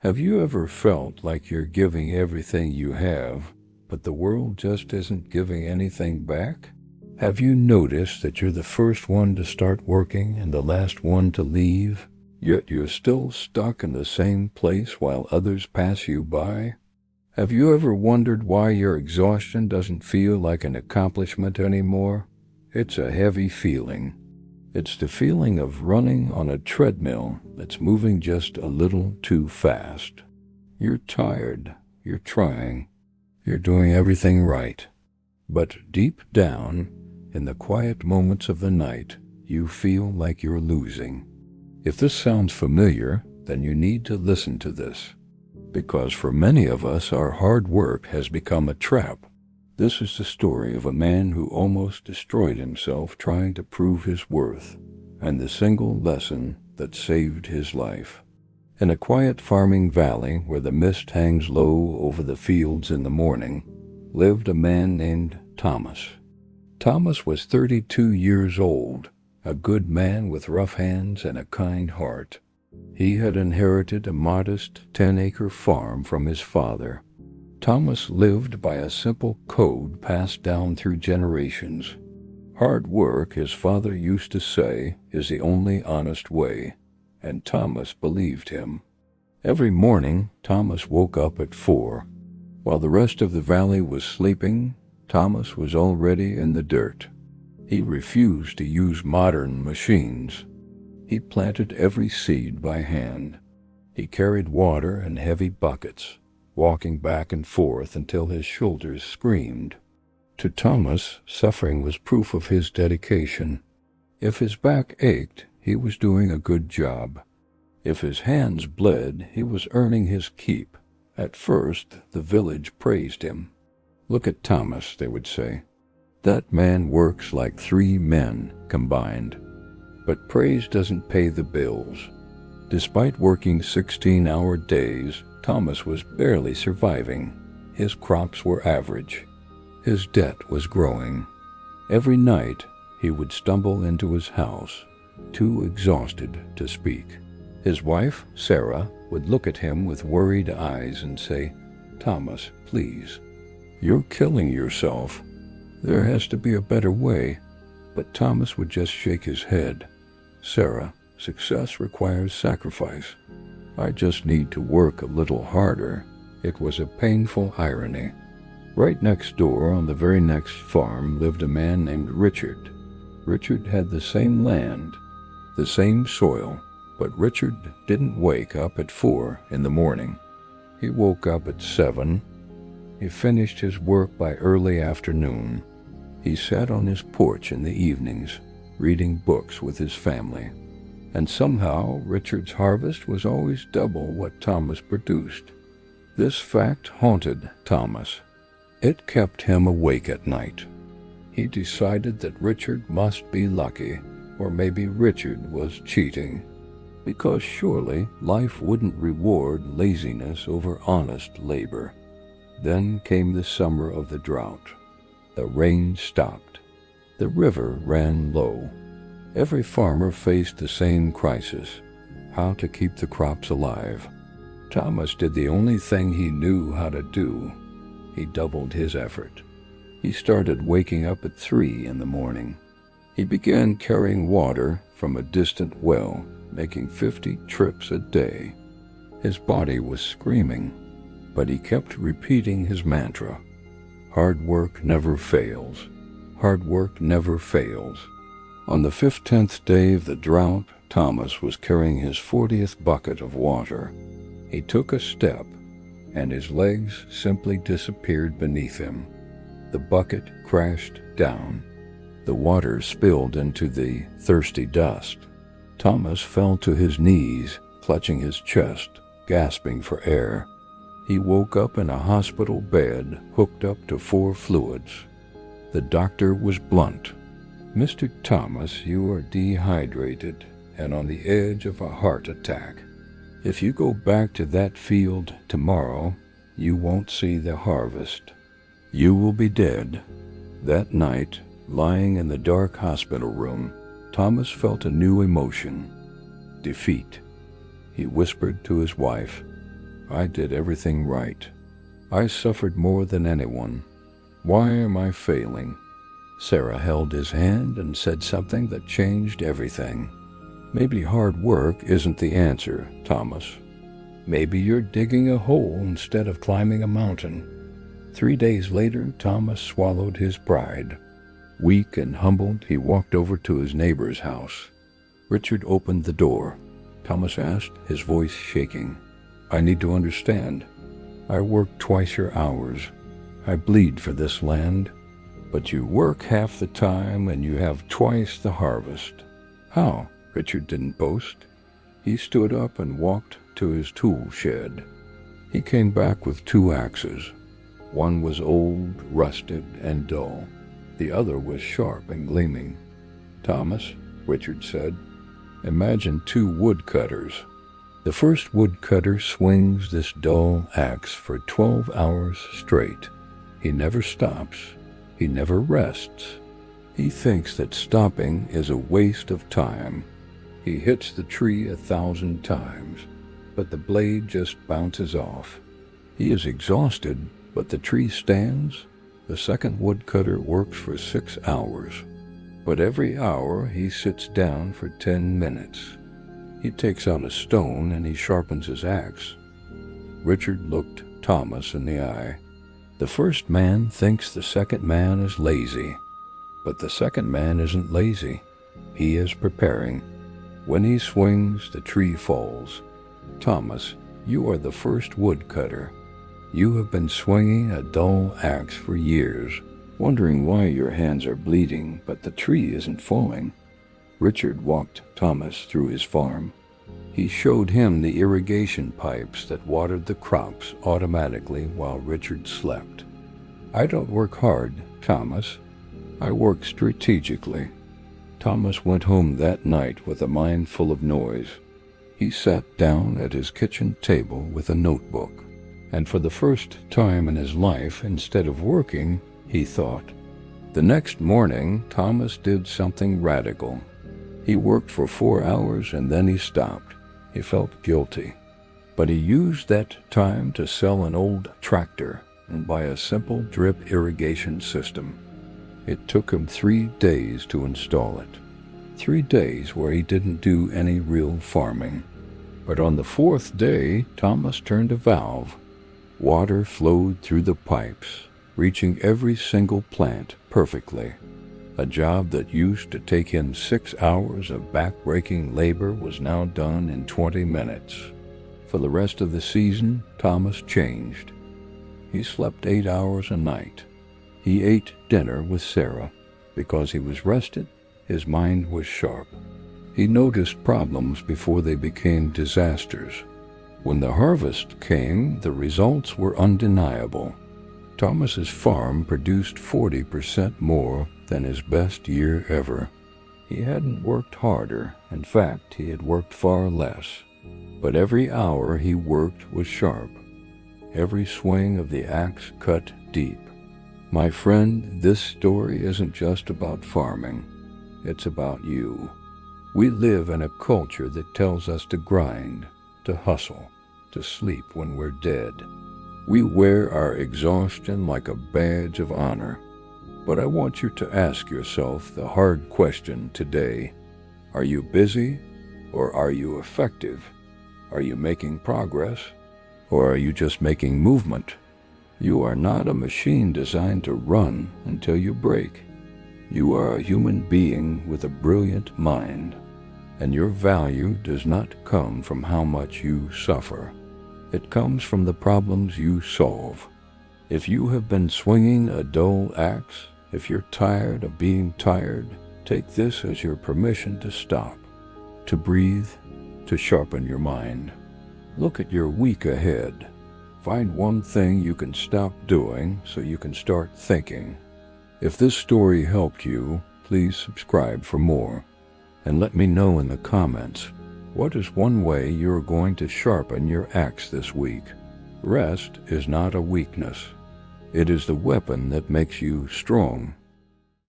Have you ever felt like you're giving everything you have, but the world just isn't giving anything back? Have you noticed that you're the first one to start working and the last one to leave, yet you're still stuck in the same place while others pass you by? Have you ever wondered why your exhaustion doesn't feel like an accomplishment anymore? It's a heavy feeling. It's the feeling of running on a treadmill that's moving just a little too fast. You're tired, you're trying, you're doing everything right. But deep down, in the quiet moments of the night, you feel like you're losing. If this sounds familiar, then you need to listen to this. Because for many of us, our hard work has become a trap. This is the story of a man who almost destroyed himself trying to prove his worth, and the single lesson that saved his life. In a quiet farming valley where the mist hangs low over the fields in the morning, lived a man named Thomas. Thomas was 32 years old, a good man with rough hands and a kind heart. He had inherited a modest 10-acre farm from his father. Thomas lived by a simple code passed down through generations. Hard work, his father used to say, is the only honest way, and Thomas believed him. Every morning, Thomas woke up at 4. While the rest of the valley was sleeping, Thomas was already in the dirt. He refused to use modern machines. He planted every seed by hand. He carried water in heavy buckets, walking back and forth until his shoulders screamed. To Thomas, suffering was proof of his dedication. If his back ached, he was doing a good job. If his hands bled, he was earning his keep. At first, the village praised him. "Look at Thomas," they would say. "That man works like 3 men combined." But praise doesn't pay the bills. Despite working 16-hour days, Thomas was barely surviving. His crops were average. His debt was growing. Every night, he would stumble into his house, too exhausted to speak. His wife, Sarah, would look at him with worried eyes and say, "Thomas, please, you're killing yourself. There has to be a better way." But Thomas would just shake his head. "Sarah, success requires sacrifice. I just need to work a little harder." It was a painful irony. Right next door, on the very next farm, lived a man named Richard. Richard had the same land, the same soil, but Richard didn't wake up at 4 in the morning. He woke up at 7. He finished his work by early afternoon. He sat on his porch in the evenings, reading books with his family. And somehow Richard's harvest was always double what Thomas produced. This fact haunted Thomas. It kept him awake at night. He decided that Richard must be lucky, or maybe Richard was cheating, because surely life wouldn't reward laziness over honest labor. Then came the summer of the drought. The rain stopped. The river ran low. Every farmer faced the same crisis: how to keep the crops alive. Thomas did the only thing he knew how to do. He doubled his effort. He started waking up at 3 in the morning. He began carrying water from a distant well, making 50 trips a day. His body was screaming, but he kept repeating his mantra: "Hard work never fails. Hard work never fails." On the 15th day of the drought, Thomas was carrying his 40th bucket of water. He took a step, and his legs simply disappeared beneath him. The bucket crashed down. The water spilled into the thirsty dust. Thomas fell to his knees, clutching his chest, gasping for air. He woke up in a hospital bed, hooked up to 4 fluids. The doctor was blunt. "Mr. Thomas, you are dehydrated and on the edge of a heart attack. If you go back to that field tomorrow, you won't see the harvest. You will be dead." That night, lying in the dark hospital room, Thomas felt a new emotion: defeat. He whispered to his wife, I did everything right. I suffered more than anyone. Why am I failing?" Sarah held his hand and said something that changed everything. "Maybe hard work isn't the answer, Thomas. Maybe you're digging a hole instead of climbing a mountain." 3 days later, Thomas swallowed his pride. Weak and humbled, he walked over to his neighbor's house. Richard opened the door. Thomas asked, his voice shaking. "I need to understand. I work twice your hours. I bleed for this land. But you work half the time and you have twice the harvest." "How?" Richard didn't boast. He stood up and walked to his tool shed. He came back with 2 axes. One was old, rusted, and dull. The other was sharp and gleaming. "Thomas," Richard said, "imagine 2 woodcutters. The first woodcutter swings this dull axe for 12 hours straight. He never stops. He never rests. He thinks that stopping is a waste of time. He hits the tree 1,000 times, but the blade just bounces off. He is exhausted, but the tree stands. The second woodcutter works for 6 hours, but every hour he sits down for 10 minutes. He takes out a stone and he sharpens his axe." Richard looked Thomas in the eye. "The first man thinks the second man is lazy, but the second man isn't lazy. He is preparing. When he swings, the tree falls. Thomas, you are the first woodcutter. You have been swinging a dull axe for years, wondering why your hands are bleeding, but the tree isn't falling." Richard walked Thomas through his farm. He showed him the irrigation pipes that watered the crops automatically while Richard slept. "I don't work hard, Thomas. I work strategically." Thomas went home that night with a mind full of noise. He sat down at his kitchen table with a notebook, and for the first time in his life, instead of working, he thought. The next morning, Thomas did something radical. He worked for 4 hours and then he stopped. He felt guilty. But he used that time to sell an old tractor and buy a simple drip irrigation system. It took him 3 days to install it. 3 days where he didn't do any real farming. But on the 4th day, Thomas turned a valve. Water flowed through the pipes, reaching every single plant perfectly. A job that used to take him 6 hours of back-breaking labor was now done in 20 minutes. For the rest of the season, Thomas changed. He slept 8 hours a night. He ate dinner with Sarah. Because he was rested, his mind was sharp. He noticed problems before they became disasters. When the harvest came, the results were undeniable. Thomas's farm produced 40% more than his best year ever. He hadn't worked harder. In fact, he had worked far less. But every hour he worked was sharp. Every swing of the axe cut deep. My friend, this story isn't just about farming. It's about you. We live in a culture that tells us to grind, to hustle, to sleep when we're dead. We wear our exhaustion like a badge of honor. But I want you to ask yourself the hard question today. Are you busy or are you effective? Are you making progress or are you just making movement? You are not a machine designed to run until you break. You are a human being with a brilliant mind, and your value does not come from how much you suffer. It comes from the problems you solve. If you have been swinging a dull axe, if you're tired of being tired, take this as your permission to stop, to breathe, to sharpen your mind. Look at your week ahead. Find one thing you can stop doing so you can start thinking. If this story helped you, please subscribe for more. And let me know in the comments, what is one way you're going to sharpen your axe this week? Rest is not a weakness. It is the weapon that makes you strong